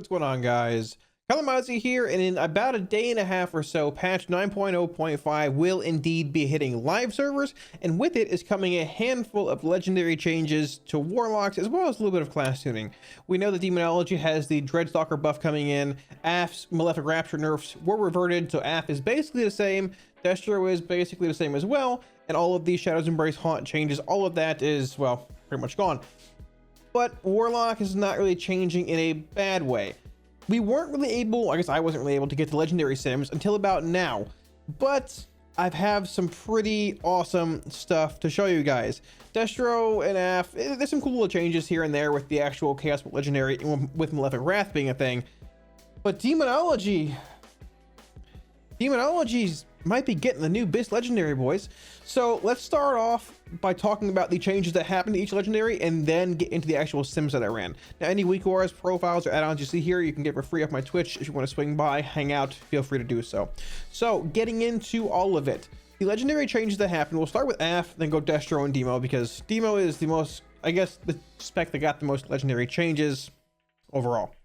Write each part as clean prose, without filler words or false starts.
what's going on, guys? Kalamazi here, and in about a day and a half or so, patch 9.0.5 will indeed be hitting live servers, and with it is coming a handful of legendary changes to Warlocks, as well as a little bit of class tuning. We know that Demonology has the Dreadstalker buff coming in, AF's Malefic Rapture nerfs were reverted, so AF is basically the same, Destro is basically the same as well, and all of these Shadows Embrace Haunt changes, all of that is, well, pretty much gone. But Warlock is not really changing in a bad way. We weren't really able, I guess I wasn't really able to get to legendary sims until about now, but I have some pretty awesome stuff to show you guys. Destro and AF, there's some cool little changes here and there with the actual Chaos Legendary, with Malefic Wrath being a thing, but Demonology's might be getting the new BIS Legendary, boys. So let's start off by talking about the changes that happen to each legendary and then get into the actual sims that I ran. Now, any weak auras, profiles, or add-ons you see here, you can get for free off my Twitch. If you want to swing by, hang out, feel free to do so. So getting into all of it, the legendary changes that happen, we'll start with AF, then go Destro and Demo, because Demo is the most, I guess, the spec that got the most legendary changes overall.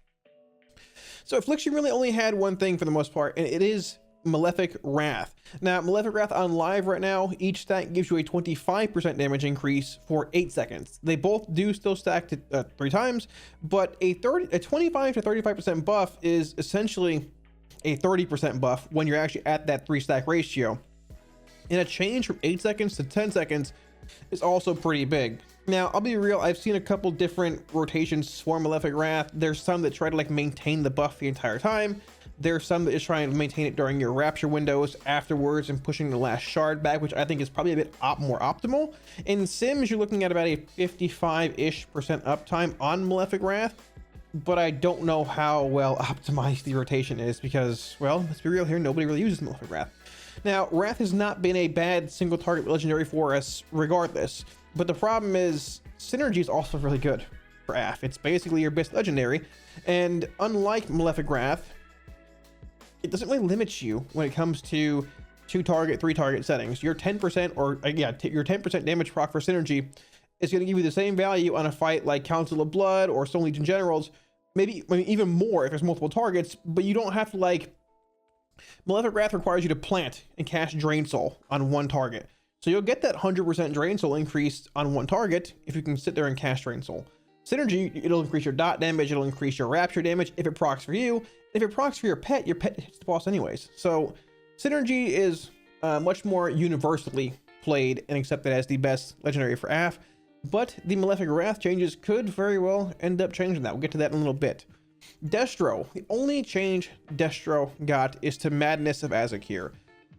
So Affliction really only had one thing for the most part, and it is Malefic Wrath. Now, Malefic Wrath on live right now, each stack gives you a 25% damage increase for 8 seconds. They both do still stack to 3 times, but a 25 to 35% buff is essentially a 30% buff when you're actually at that 3 stack ratio. And a change from 8 seconds to 10 seconds is also pretty big. Now, I'll be real, I've seen a couple different rotations for Malefic Wrath. There's some that try to like maintain the buff the entire time. There's some that is trying to maintain it during your rapture windows afterwards and pushing the last shard back, which I think is probably a bit more optimal. In Sims, you're looking at about a 55-ish% uptime on Malefic Wrath, but I don't know how well optimized the rotation is because, well, let's be real here, nobody really uses Malefic Wrath. Now, Wrath has not been a bad single target legendary for us regardless, but the problem is Synergy is also really good for AF. It's basically your best legendary, and unlike Malefic Wrath, it doesn't really limit you when it comes to 2 target, 3 target settings. Your 10% or your 10% damage proc for Synergy is going to give you the same value on a fight like Council of Blood or Stone Legion Generals, maybe even more if there's multiple targets, but you don't have to like. Malefic Wrath requires you to plant and cast Drain Soul on one target. So you'll get that 100% Drain Soul increase on one target if you can sit there and cast Drain Soul. Synergy, it'll increase your dot damage, it'll increase your rapture damage if it procs for you. If it procs for your pet hits the boss anyways. So Synergy is much more universally played and accepted as the best legendary for AF, but the Malefic Wrath changes could very well end up changing that. We'll get to that in a little bit. Destro, the only change Destro got is to Madness of Azek here.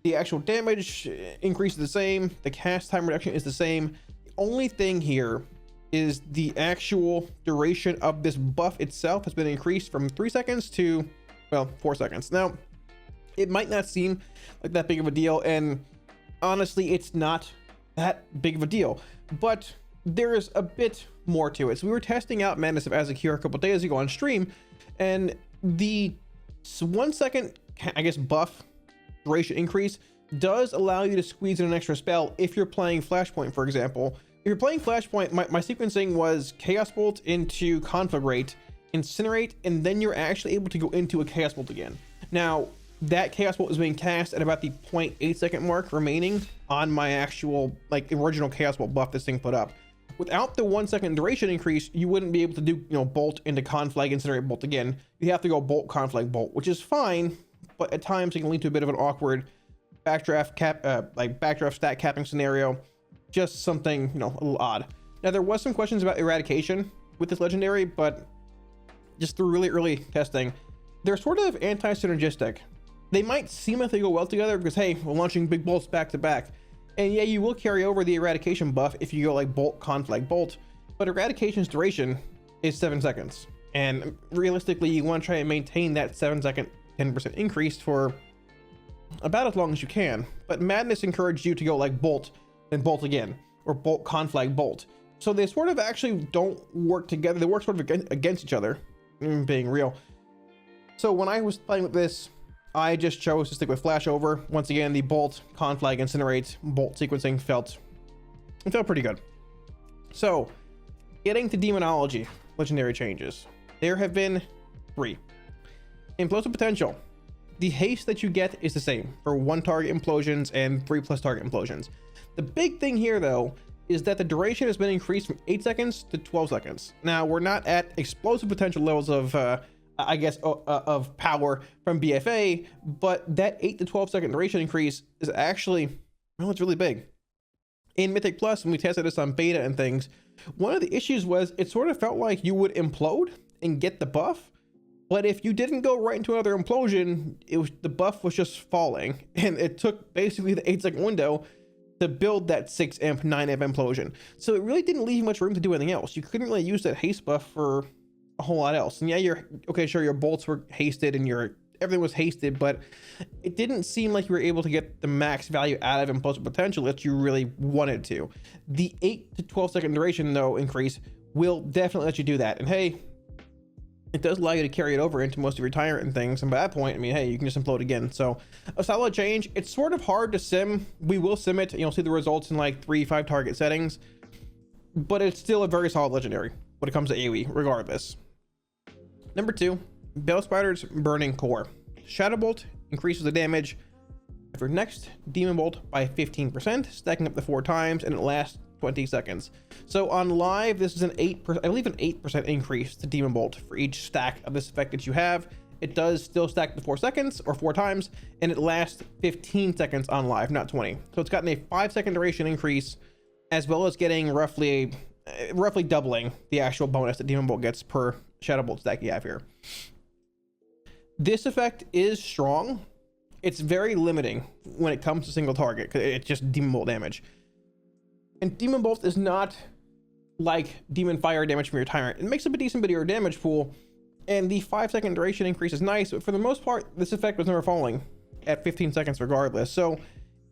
The actual damage increase is the same, the cast time reduction is the same. The only thing here is the actual duration of this buff itself has been increased from 3 seconds to, well, 4 seconds. Now, it might not seem like that big of a deal, and honestly, it's not that big of a deal, but there is a bit more to it. So we were testing out Madness of Azek here a couple days ago on stream, and the 1 second, I guess, buff duration increase does allow you to squeeze in an extra spell if you're playing Flashpoint, for example. If you're playing Flashpoint, my sequencing was Chaos Bolt into Conflagrate, Incinerate, and then you're actually able to go into a Chaos Bolt again. Now, that Chaos Bolt is being cast at about the 0.8 second mark remaining on my actual, like, original Chaos Bolt buff this thing put up. Without the 1 second duration increase, you wouldn't be able to do, Bolt into Conflag, Incinerate, Bolt again. You have to go Bolt, Conflag, Bolt, which is fine, but at times it can lead to a bit of an awkward backdraft stat capping scenario. Just something, a little odd. Now, there was some questions about eradication with this legendary, but just through really early testing, they're sort of anti-synergistic. They might seem like they go well together because, hey, we're launching big bolts back to back. And yeah, you will carry over the eradication buff if you go like Bolt, Conflag, Bolt, but eradication's duration is 7 seconds. And realistically, you want to try and maintain that 7 second 10% increase for about as long as you can. But Madness encouraged you to go like Bolt, then Bolt again, or Bolt, Conflag, Bolt. So they sort of actually don't work together. They work sort of against each other, being real. So when I was playing with this, I just chose to stick with Flashover. Once again, the Bolt, Conflag, Incinerate, Bolt sequencing felt pretty good. So getting to Demonology legendary changes, there have been 3. Implosive potential. The haste that you get is the same for 1 target implosions and 3+ target implosions. The big thing here though is that the duration has been increased from 8 seconds to 12 seconds. Now we're not at explosive potential levels of I guess of power from BFA, but that 8 to 12 second duration increase is actually, well, it's really big. In Mythic Plus, when we tested this on beta and things, one of the issues was it sort of felt like you would implode and get the buff, but if you didn't go right into another implosion, the buff was just falling, and it took basically the 8-second window to build that 6 imp, 9 imp implosion. So it really didn't leave much room to do anything else. You couldn't really use that haste buff for a whole lot else. And yeah, you're okay, sure, your bolts were hasted and everything was hasted, but it didn't seem like you were able to get the max value out of implosive potential that you really wanted to. The 8 to 12 second duration though increase will definitely let you do that. And hey, it does allow you to carry it over into most of your tyrant and things, and by that point, I mean, hey, you can just implode again. So a solid change. It's sort of hard to sim. We will sim it, you'll see the results in like 3-5 target settings, but it's still a very solid legendary when it comes to AoE regardless. Number 2, Bale Spider's Burning Core. Shadow Bolt increases the damage of your next Demon Bolt by 15%, stacking up to 4 times, and it lasts 20 seconds. So on live, this is an 8%, I believe an 8% increase to Demon Bolt for each stack of this effect that you have. It does still stack to 4 seconds or 4 times, and it lasts 15 seconds on live, not 20. So it's gotten a 5-second duration increase, as well as getting roughly doubling the actual bonus that Demon Bolt gets per Shadow Bolt stack you have here. This effect is strong. It's very limiting when it comes to single target, because it's just Demon Bolt damage. And Demon Bolt is not like Demon Fire damage from your Tyrant. It makes up a decent bit of your damage pool, and the 5-second duration increase is nice, but for the most part, this effect was never falling at 15 seconds regardless. So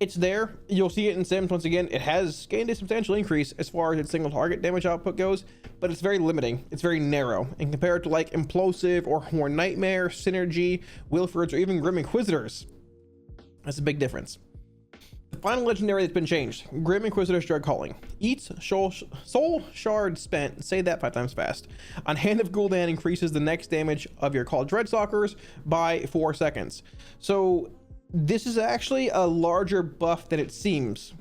it's there. You'll see it in Sims once again. It has gained a substantial increase as far as its single target damage output goes, but it's very limiting. It's very narrow. And compared to like Implosive or Horn Nightmare, Synergy, Wilford's, or even Grim Inquisitors, that's a big difference. The final legendary that's been changed, Grim Inquisitor's Dread Calling. Each soul shard spent, say that 5 times fast, on Hand of Gul'dan increases the next damage of your called Dreadstalkers by 4 seconds. So this is actually a larger buff than it seems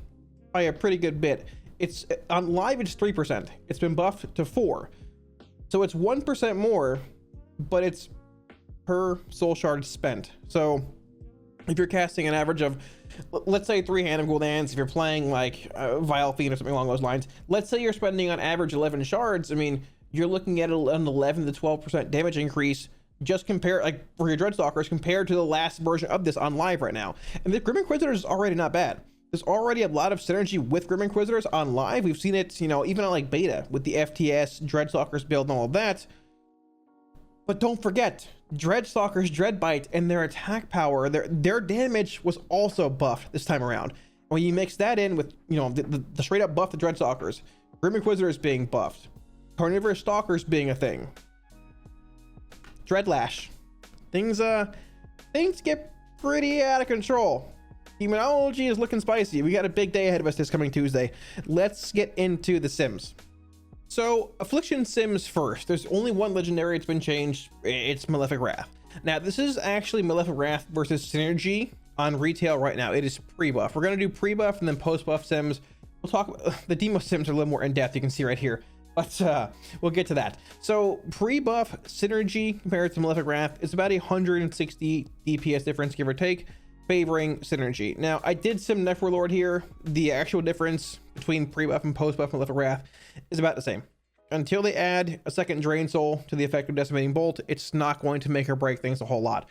by a pretty good bit. It's on live, it's 3%. It's been buffed to 4. So it's 1% more, but it's per soul shard spent. So if you're casting an average of, let's say 3 Hand of Gul'dans, if you're playing like Vile Fiend or something along those lines, let's say you're spending on average 11 shards. I mean, you're looking at an 11 to 12% damage increase just compare, like for your Dreadstalkers, compared to the last version of this on live right now. And the Grim Inquisitors is already not bad. There's already a lot of synergy with Grim Inquisitors on live. We've seen it, you know, even on like beta with the FTS, Dreadstalkers build and all of that. But don't forget, Dreadstalkers, Dreadbite, and their attack power, their damage was also buffed this time around. When you mix that in with, you know, the straight up buff the Dreadstalkers, Grim Inquisitors being buffed, Carnivorous Stalkers being a thing, Dreadlash, things get pretty out of control. Demonology is looking spicy. We got a big day ahead of us this coming Tuesday. Let's get into the Sims. So Affliction Sims first. There's only one legendary that's been changed. It's Malefic Wrath. Now this is actually Malefic Wrath versus Synergy on retail right now. It is pre-buff. We're gonna do pre-buff and then post-buff Sims. We'll talk about the Demo Sims are a little more in depth. You can see right here. But we'll get to that. So pre-buff Synergy compared to Malefic Wrath is about 160 DPS difference, give or take, favoring Synergy. Now I did sim Nephrilord here. The actual difference between pre-buff and post-buff Malefic Wrath is about the same. Until they add a second Drain Soul to the effect of Decimating Bolt, it's not going to make or break things a whole lot.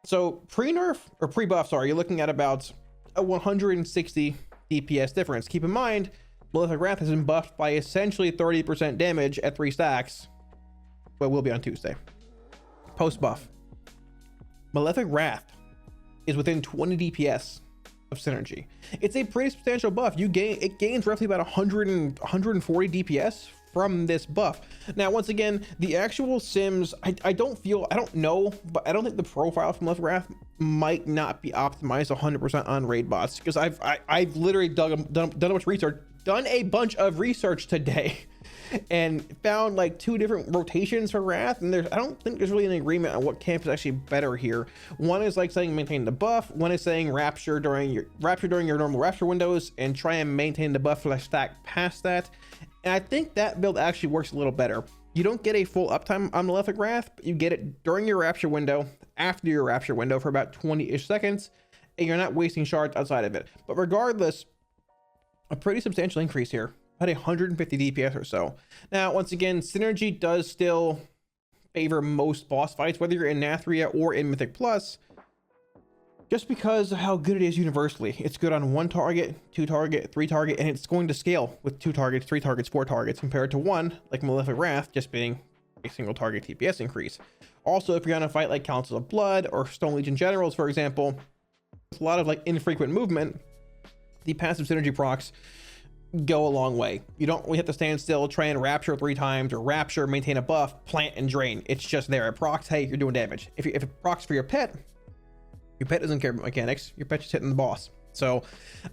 So pre-nerf, or pre-buff, sorry, you're looking at about a 160 DPS difference. Keep in mind, Malefic Wrath has been buffed by essentially 30% damage at 3 stacks, but will be on Tuesday. Post buff, Malefic Wrath is within 20 DPS of Synergy. It's a pretty substantial buff. It gains roughly about 140 DPS from this buff. Now, once again, the actual Sims, I don't know, but I don't think the profile from Malefic Wrath might not be optimized 100% on raid bots, because I've literally done a bunch of research today and found like 2 different rotations for Wrath, and I don't think there's really an agreement on what camp is actually better here. One is like saying maintain the buff, one is saying rapture during your normal rapture windows and try and maintain the buff stack past that. And I think that build actually works a little better. You don't get a full uptime on Malefic Wrath, but you get it during your rapture window, after your rapture window for about 20-ish seconds, and you're not wasting shards outside of it. But regardless, a pretty substantial increase here, about 150 DPS or so. Now, once again, synergy does still favor most boss fights, whether you're in Nathria or in Mythic Plus, just because of how good it is universally. It's good on 1 target, 2 target, 3 target, and it's going to scale with 2 targets, 3 targets, 4 targets, compared to 1, like Malefic Wrath, just being a single target DPS increase. Also, if you're on a fight like Council of Blood or Stone Legion Generals, for example, with a lot of like infrequent movement, the passive synergy procs go a long way. You don't really have to stand still, try and rapture 3 times, or rapture, maintain a buff, plant, and drain. It's just there. It procs, hey, you're doing damage. If it procs for your pet doesn't care about mechanics. Your pet's just hitting the boss. So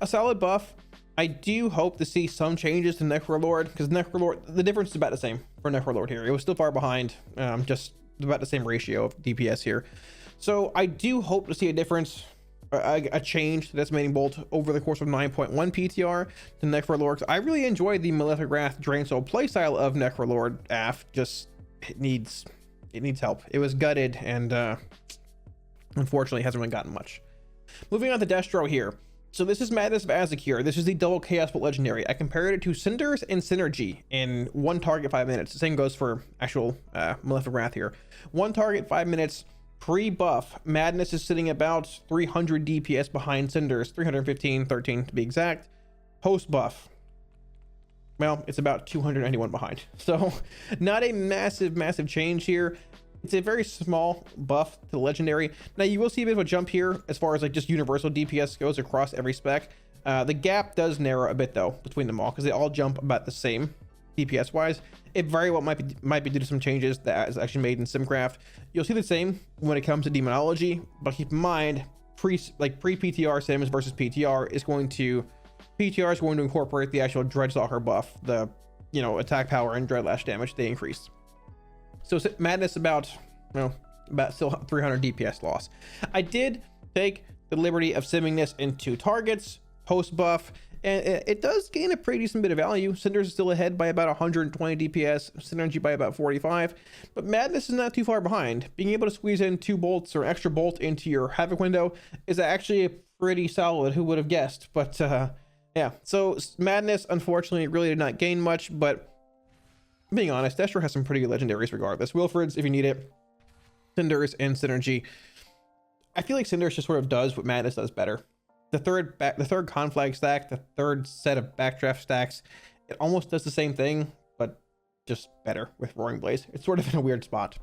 a solid buff. I do hope to see some changes to Necrolord, because Necrolord, the difference is about the same for Necrolord here. It was still far behind, just about the same ratio of DPS here. So I do hope to see a difference, a change to Decimating Bolt over the course of 9.1 PTR to Necrolord. I really enjoyed the Malefic Wrath Drain Soul playstyle of Necrolord AF. Just it needs help. It was gutted, and unfortunately hasn't really gotten much. Moving on to Destro here. So this is Madness of Azakir. This is the double Chaos Bolt Legendary. I compared it to Cinders and Synergy in 1 target 5 minutes. The same goes for actual Malefic Wrath here. 1 target 5 minutes pre-buff. Madness is sitting about 300 DPS behind Cinders, 315, 13 to be exact. Post-buff, well, it's about 291 behind. So not a massive change here. It's a very small buff to the legendary. Now you will see a bit of a jump here as far as like just universal DPS goes across every spec. The gap does narrow a bit though between them all, because they all jump about the same DPS wise. It very well might be due to some changes that is actually made in Simcraft. You'll see the same when it comes to Demonology, but keep in mind pre-PTR Sims versus PTR is going to incorporate the actual Dreadstalker buff, the attack power and Dreadlash damage they increase. So Madness about still 300 DPS loss. I did take the liberty of simming this in 2 targets post buff, and it does gain a pretty decent bit of value. Cinders is still ahead by about 120 DPS, Synergy by about 45, but Madness is not too far behind. Being able to squeeze in 2 bolts or extra bolt into your Havoc window is actually pretty solid. Who would have guessed? But yeah, so Madness unfortunately really did not gain much, but being honest, Destro has some pretty good legendaries regardless. Wilfred's if you need it, Cinders and Synergy. I feel like Cinders just sort of does what Madness does better. The third conflag stack, the third set of backdraft stacks, it almost does the same thing, but just better with Roaring Blaze. It's sort of in a weird spot.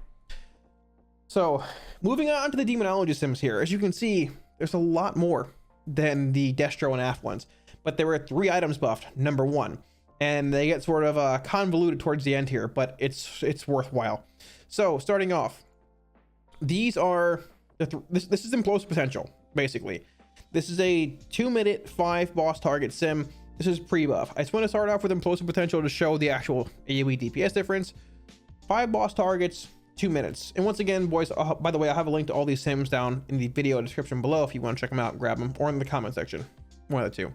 So moving on to the Demonology Sims here. As you can see, there's a lot more than the Destro and AF ones, but there were 3 items buffed, number 1. And they get sort of convoluted towards the end here, but it's worthwhile. So starting off, these are this is Implosive Potential, basically. This is a 2-minute 5 boss target sim. This is pre-buff. I just want to start off with Implosive Potential to show the actual AoE DPS difference. 5 boss targets, 2 minutes. And once again, boys, by the way, I'll have a link to all these sims down in the video description below if you want to check them out and grab them, or in the comment section. One of the two.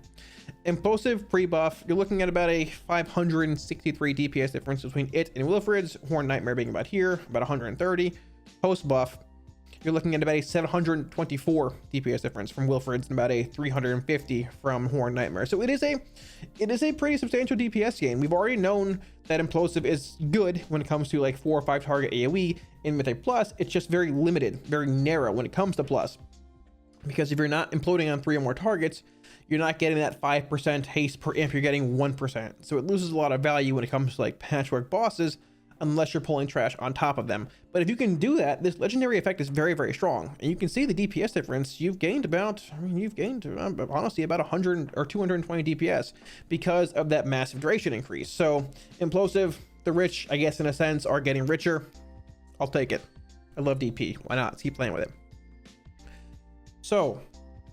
Implosive pre-buff, you're looking at about a 563 DPS difference between it and Wilfred's. Horn Nightmare being about here, about 130. Post-buff, you're looking at about a 724 DPS difference from Wilfred's and about a 350 from Horn Nightmare. So it is a pretty substantial DPS gain. We've already known that Implosive is good when it comes to like 4 or 5 target AoE in Mythic Plus. It's just very limited, very narrow when it comes to Plus. Because if you're not imploding on 3 or more targets, you're not getting that 5% haste per imp, you're getting 1%. So it loses a lot of value when it comes to like patchwork bosses, unless you're pulling trash on top of them. But if you can do that, this legendary effect is very, very strong. And you can see the DPS difference. You've gained about, honestly about 100 or 220 DPS because of that massive duration increase. So Implosive, the rich, I guess in a sense, are getting richer. I'll take it. I love DP. Why not? Let's keep playing with it. So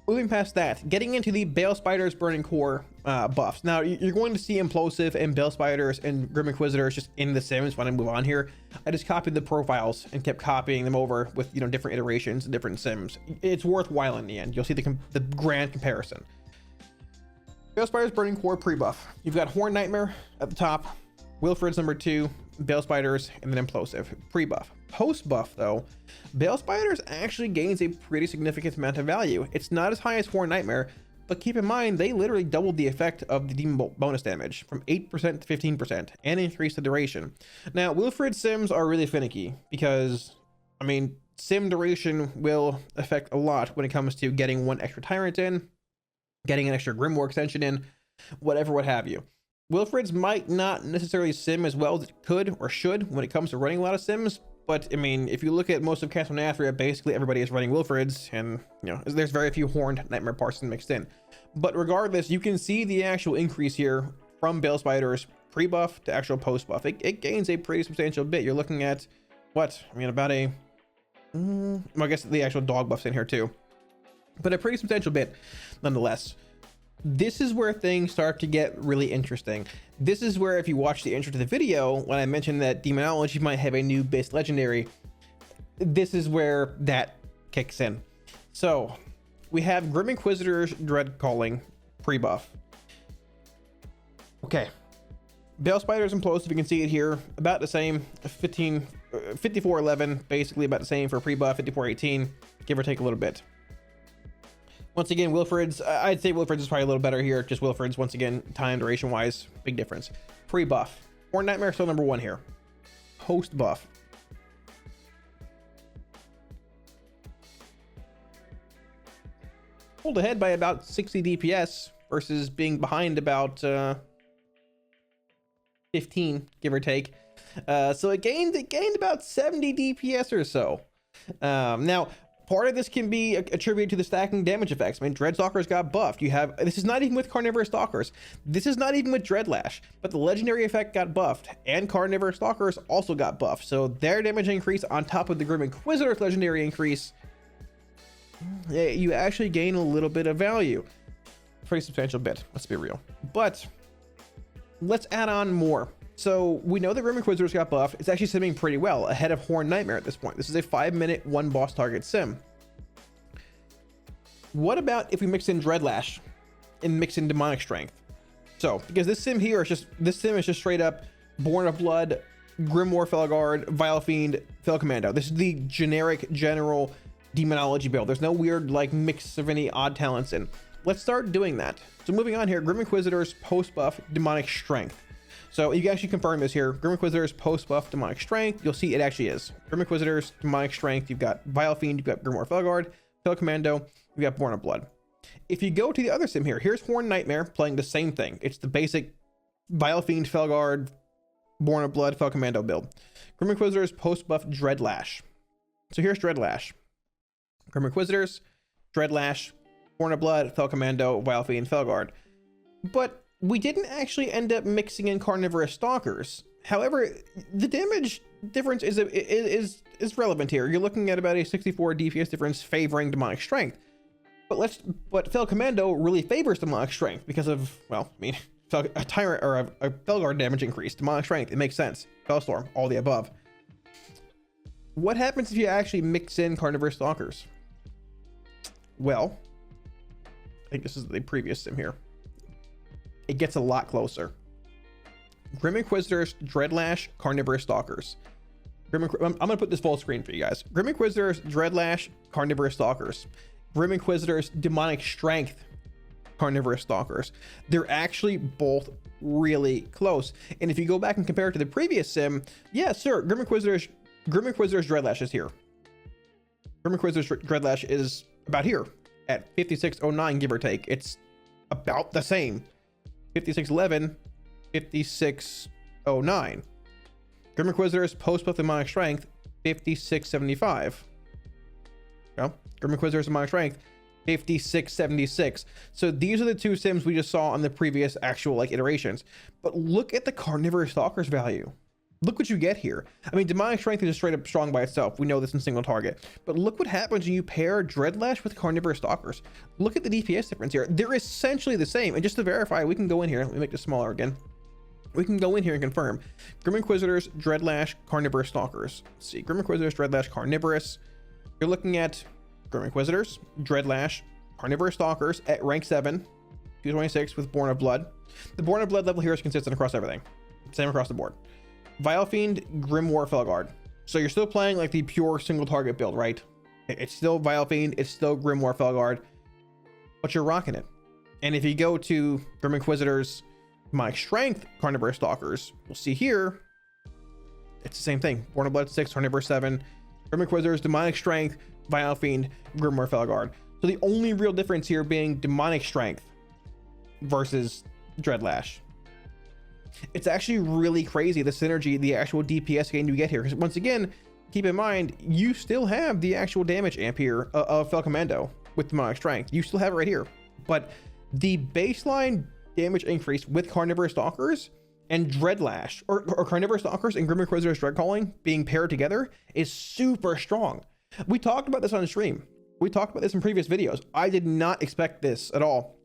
moving past that, getting into the Bale Spider's Burning Core buffs. Now you're going to see implosive and bale spiders and grim inquisitors just in the sims. When I move on here, I just copied the profiles and kept copying them over with, you know, different iterations and different sims. It's worthwhile in the end. You'll see the grand comparison. Bale spiders burning core pre-buff. You've got Horn Nightmare at the top, Wilfred's number 2, bale spiders, and then implosive pre-buff. Post-buff though, bale spiders actually gains a pretty significant amount of value. It's not as high as Horn Nightmare, but keep in mind they literally doubled the effect of the demon bonus damage from 8% to 15% and increased the duration. Now Wilfred sims are really finicky because, I mean, sim duration will affect a lot when it comes to getting one extra tyrant in, getting an extra Grimoire extension in, whatever, what have you. Wilfred's might not necessarily sim as well as it could or should when it comes to running a lot of sims, but I mean, if you look at most of Castle Nathria, basically everybody is running Wilfred's, and you know, there's very few Horned Nightmare Parson mixed in. But regardless, you can see the actual increase here from bale spiders pre-buff to actual post-buff. It gains a pretty substantial bit. You're looking at what? I mean, about a well, I guess the actual dog buff's in here too, but a pretty substantial bit nonetheless. This is where things start to get really interesting. This is where, if you watch the intro to the video, when I mentioned that Demonology might have a new BIS Legendary, this is where that kicks in. So we have Grim Inquisitor's Dread Calling pre-buff. Okay, Bale Spiders Implosive, you can see it here, about the same, 5411, basically about the same for pre-buff, 5418, give or take a little bit. Once again, Wilfred's, I'd say Wilfred's is probably a little better here. Just Wilfred's, once again, time duration wise, big difference. Pre-buff, Horn Nightmare still number 1 here. Post-buff, pulled ahead by about 60 DPS versus being behind about 15, give or take. So it gained about 70 DPS or so. Now, part of this can be attributed to the stacking damage effects. I mean, Dreadstalkers got buffed. You have, this is not even with Carnivorous Stalkers. This is not even with Dreadlash, but the legendary effect got buffed, and Carnivorous Stalkers also got buffed. So their damage increase on top of the Grim Inquisitor's legendary increase, you actually gain a little bit of value. Pretty substantial bit, let's be real. But let's add on more. So we know that Grim Inquisitors got buffed. It's actually simming pretty well, ahead of Horn Nightmare at this point. This is a 5-minute, 1 boss target sim. What about if we mix in Dreadlash and mix in Demonic Strength? So, because this sim here is just, straight up Born of Blood, Grimoire Felguard, Vile Fiend, Fel Commando. This is the generic, general Demonology build. There's no weird, like, mix of any odd talents in. Let's start doing that. So moving on here, Grim Inquisitors post-buff Demonic Strength. So you can actually confirm this here. Grim Inquisitors post-buff Demonic Strength. You'll see it actually is. Grim Inquisitors, Demonic Strength. You've got Vile Fiend. You've got Grimoire Felguard, Fel Commando. You've got Born of Blood. If you go to the other sim here, here's Horn Nightmare playing the same thing. It's the basic Vile Fiend, Felguard, Born of Blood, Fel Commando build. Grim Inquisitors post-buff Dreadlash. So here's Dreadlash. Grim Inquisitors, Dreadlash, Born of Blood, Fel Commando, Vile Fiend, Felguard. But we didn't actually end up mixing in Carnivorous Stalkers. However, the damage difference is relevant here. You're looking at about a 64 DPS difference favoring Demonic Strength. But Fel Commando really favors Demonic Strength because of, well, I mean, a Tyrant or a Felguard damage increase. Demonic Strength, it makes sense. Fellstorm, all the above. What happens if you actually mix in Carnivorous Stalkers? Well, I think this is the previous sim here. It gets a lot closer. Grim Inquisitors, Dreadlash, Carnivorous Stalkers. I'm gonna put this full screen for you guys. Grim Inquisitors, Dreadlash, Carnivorous Stalkers. Grim Inquisitors, Demonic Strength, Carnivorous Stalkers. They're actually both really close. And if you go back and compare it to the previous sim, yeah, sure, Grim Inquisitors Dreadlash is here. Grim Inquisitors Dreadlash is about here at 5609, give or take. It's about the same. 5611, 5609. Grim Inquisitors post-buff Demonic Strength, 5675. Well, Grim Inquisitors Demonic Strength, 5676. So these are the two sims we just saw on the previous actual like iterations. But look at the Carnivorous Stalkers value. Look what you get here. I mean, Demonic Strength is just straight up strong by itself. We know this in single target. But look what happens when you pair Dreadlash with Carnivorous Stalkers. Look at the DPS difference here. They're essentially the same. And just to verify, we can go in here. Let me make this smaller again. We can go in here and confirm. Grim Inquisitors, Dreadlash, Carnivorous Stalkers. Let's see, Grim Inquisitors, Dreadlash, Carnivorous. You're looking at Grim Inquisitors, Dreadlash, Carnivorous Stalkers at rank 7, 226 with Born of Blood. The Born of Blood level here is consistent across everything. Same across the board. Vile Fiend, Grimoire Felguard. So you're still playing like the pure single target build, right? It's still Vile Fiend, it's still Grimoire Felguard, but you're rocking it. And if you go to Grim Inquisitors, Demonic Strength, Carnivorous Stalkers, we'll see here, it's the same thing. Born of Blood 6, Carnivorous 7, Grim Inquisitors, Demonic Strength, Vile Fiend, Grimoire Felguard. So the only real difference here being Demonic Strength versus Dreadlash. It's actually really crazy, the synergy, the actual DPS gain you get here. Because once again, keep in mind, you still have the actual damage amp here of Fel Commando with Demonic Strength. You still have it right here. But the baseline damage increase with Carnivorous Stalkers and Dreadlash, or Carnivorous Stalkers and Grim Inquisitor's Dreadcalling being paired together is super strong. We talked about this on the stream. We talked about this in previous videos. I did not expect this at all.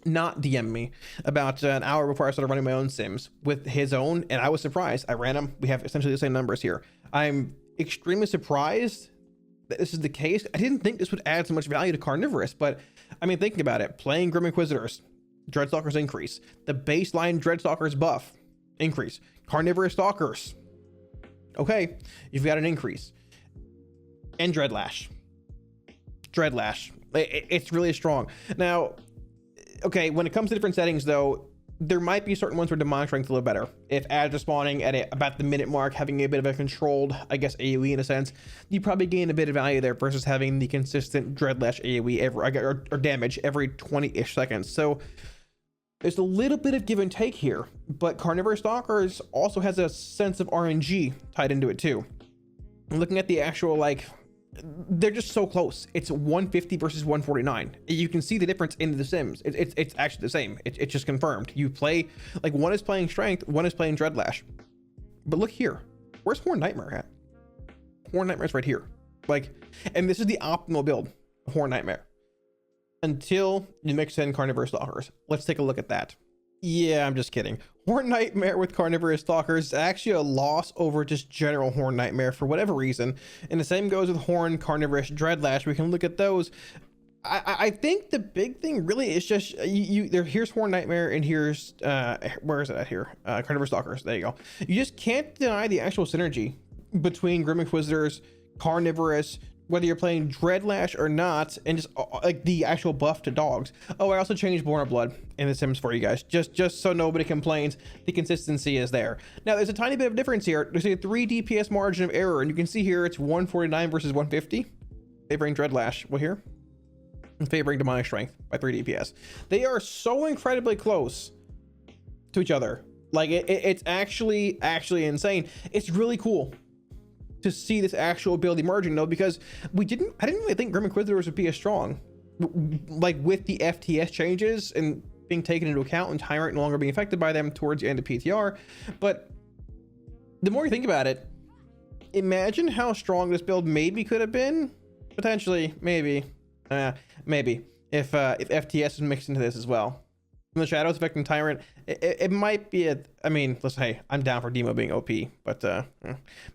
Not DM me about an hour before I started running my own sims with his own, and I was surprised. I ran them. We have essentially the same numbers here. I'm extremely surprised that this is the case. I didn't think this would add so much value to Carnivorous, but I mean, thinking about it, playing Grim Inquisitors, Dreadstalkers increase, the baseline Dreadstalkers buff increase, Carnivorous Stalkers, okay, you've got an increase, and Dreadlash, it's really strong. Now, okay, when it comes to different settings though, there might be certain ones where Demonic Strength a little better. If ads are spawning at about the minute mark, having a bit of a controlled, I guess, AoE in a sense, you probably gain a bit of value there versus having the consistent Dreadlash AoE or damage every 20-ish seconds. So there's a little bit of give and take here, but Carnivorous Stalkers also has a sense of RNG tied into it too. Looking at the actual, like, they're just so close. It's 150 versus 149. You can see the difference in the sims. It's actually the same. It's just confirmed. You play, like, one is playing Strength, one is playing Dreadlash. But look here. Where's Horn Nightmare at? Horn Nightmare's right here. Like, and this is the optimal build of Horn Nightmare until you mix in Carnivorous Stalkers. Let's take a look at that. Yeah, I'm just kidding. Horn Nightmare with Carnivorous Stalkers is actually a loss over just general Horn Nightmare for whatever reason. And the same goes with Horn Carnivorous Dreadlash. We can look at those. I think the big thing really is just here's Horn Nightmare and here's where is it at here? Carnivorous Stalkers. There you go. You just can't deny the actual synergy between Grim Inquisitors, Carnivorous, whether you're playing Dreadlash or not, and just like the actual buff to dogs. Oh, I also changed Born of Blood in the sims for you guys, just so nobody complains. The consistency is there. Now there's a tiny bit of difference here. There's a 3 DPS margin of error, and you can see here it's 149 versus 150 favoring Dreadlash. Well, here favoring Demonic Strength by 3 DPS. They are so incredibly close to each other. Like it's actually insane. It's really cool to see this actual build emerging though, because I didn't really think Grim Inquisitors would be as strong, like with the FTS changes and being taken into account and Tyrant no longer being affected by them towards the end of PTR. But the more you think about it, imagine how strong this build maybe could have been, potentially, maybe if FTS is mixed into this as well. From the shadows affecting Tyrant, it might be I mean, listen, hey, I'm down for Demo being OP, but there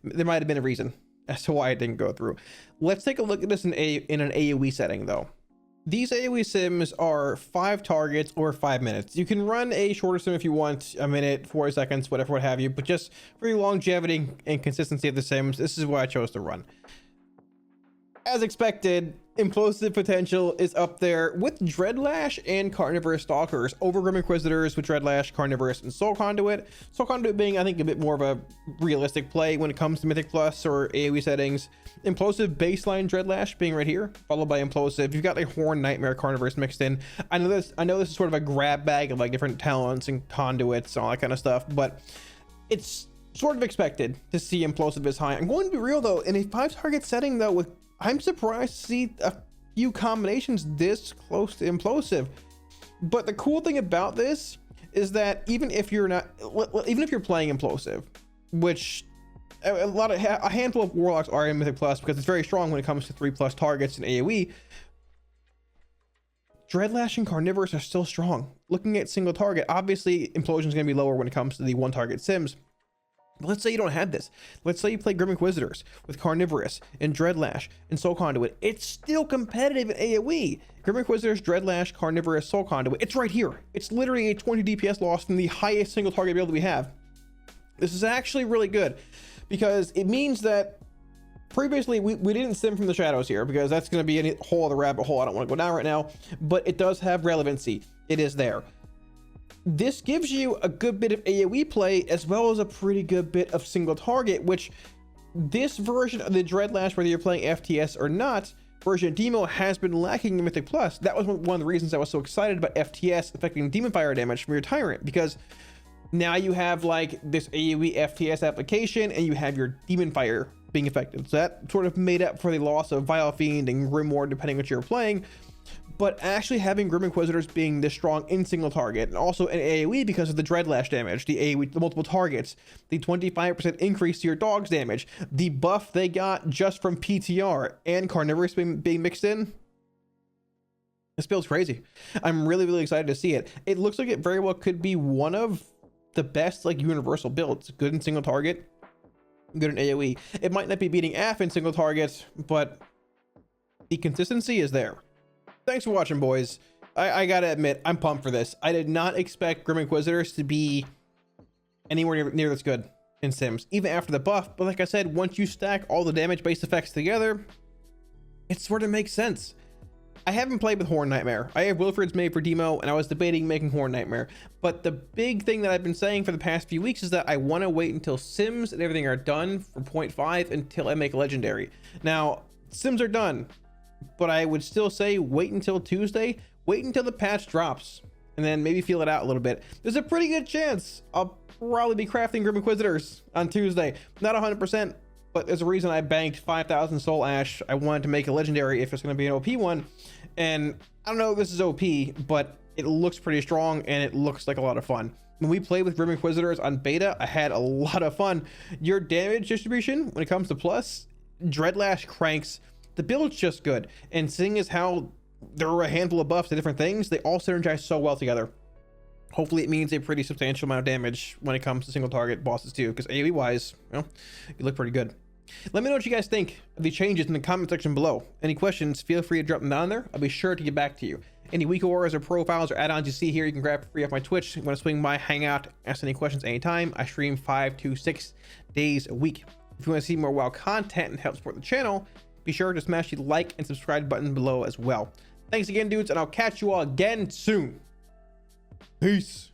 might have been a reason as to why it didn't go through. Let's take a look at this in an AoE setting though. These AoE sims are 5 targets or 5 minutes. You can run a shorter sim if you want, a minute, 40 seconds, whatever, what have you, but just for your longevity and consistency of the sims, this is what I chose to run. As expected, implosive potential is up there with Dreadlash and Carnivorous Stalkers over Grim Inquisitors with Dreadlash, Carnivorous, and Soul Conduit. Soul Conduit being, I think, a bit more of a realistic play when it comes to Mythic Plus or AoE settings. Implosive baseline Dreadlash being right here, followed by Implosive. You've got like Horn Nightmare, Carnivorous mixed in. I know this is sort of a grab bag of like different talents and conduits and all that kind of stuff, but it's sort of expected to see Implosive as high. I'm going to be real though, in a 5 target setting though, I'm surprised to see a few combinations this close to Implosive. But the cool thing about this is that even if you're playing Implosive, which a handful of Warlocks are in Mythic Plus because it's very strong when it comes to 3+ targets in AoE. Dreadlash and Carnivorous are still strong. Looking at single target, obviously Implosion is going to be lower when it comes to the 1-target sims. But let's say you don't have this. Let's say you play Grim Inquisitors with Carnivorous and Dreadlash and Soul Conduit. It's still competitive in AoE. Grim Inquisitors, Dreadlash, Carnivorous, Soul Conduit. It's right here. It's literally a 20 DPS loss from the highest single target build we have. This is actually really good because it means that previously we didn't sim from the shadows here because that's going to be a whole other rabbit hole I don't want to go down right now, but it does have relevancy. It is there. This gives you a good bit of AoE play as well as a pretty good bit of single target, which this version of the Dreadlash, whether you're playing FTS or not, version of Demo has been lacking in Mythic Plus. That was one of the reasons I was so excited about FTS affecting Demon Fire damage from your Tyrant, because now you have like this AoE FTS application and you have your Demon Fire being effective. So that sort of made up for the loss of Vile Fiend and Grimoire depending what you're playing. But actually having Grim Inquisitors being this strong in single target and also in AoE because of the Dreadlash damage, the AoE, the multiple targets, the 25% increase to your dog's damage, the buff they got just from PTR and Carnivorous being mixed in. This build's crazy. I'm really, really excited to see it. It looks like it very well could be one of the best like universal builds. Good in single target, good in AoE. It might not be beating AF in single targets, but the consistency is there. Thanks for watching, boys. I gotta admit, I'm pumped for this. I did not expect Grim Inquisitors to be anywhere near this good in Sims, even after the buff. But like I said, once you stack all the damage-based effects together, it sort of makes sense. I haven't played with Horn Nightmare. I have Wilfred's made for demo, and I was debating making Horn Nightmare. But the big thing that I've been saying for the past few weeks is that I want to wait until Sims and everything are done for 0.5 until I make Legendary. Now, Sims are done, but I would still say wait until Tuesday. Wait until the patch drops, and then maybe feel it out a little bit. There's a pretty good chance I'll probably be crafting Grim Inquisitors on Tuesday. Not 100%, but there's a reason I banked 5,000 Soul Ash. I wanted to make a Legendary if it's going to be an OP one. And I don't know if this is OP, but it looks pretty strong, and it looks like a lot of fun. When we played with Grim Inquisitors on beta, I had a lot of fun. Your damage distribution, when it comes to plus, Dreadlash cranks. The build's just good. And seeing as how there are a handful of buffs to different things, they all synergize so well together. Hopefully it means a pretty substantial amount of damage when it comes to single target bosses too, because AoE wise, well, you look pretty good. Let me know what you guys think of the changes in the comment section below. Any questions, feel free to drop them down there. I'll be sure to get back to you. Any week auras or profiles or add-ons you see here, you can grab for free off my Twitch. You want to swing by, hang out, ask any questions anytime. I stream 5 to 6 days a week. If you want to see more WoW content and help support the channel, be sure to smash the like and subscribe button below as well. Thanks again, dudes, and I'll catch you all again soon. Peace.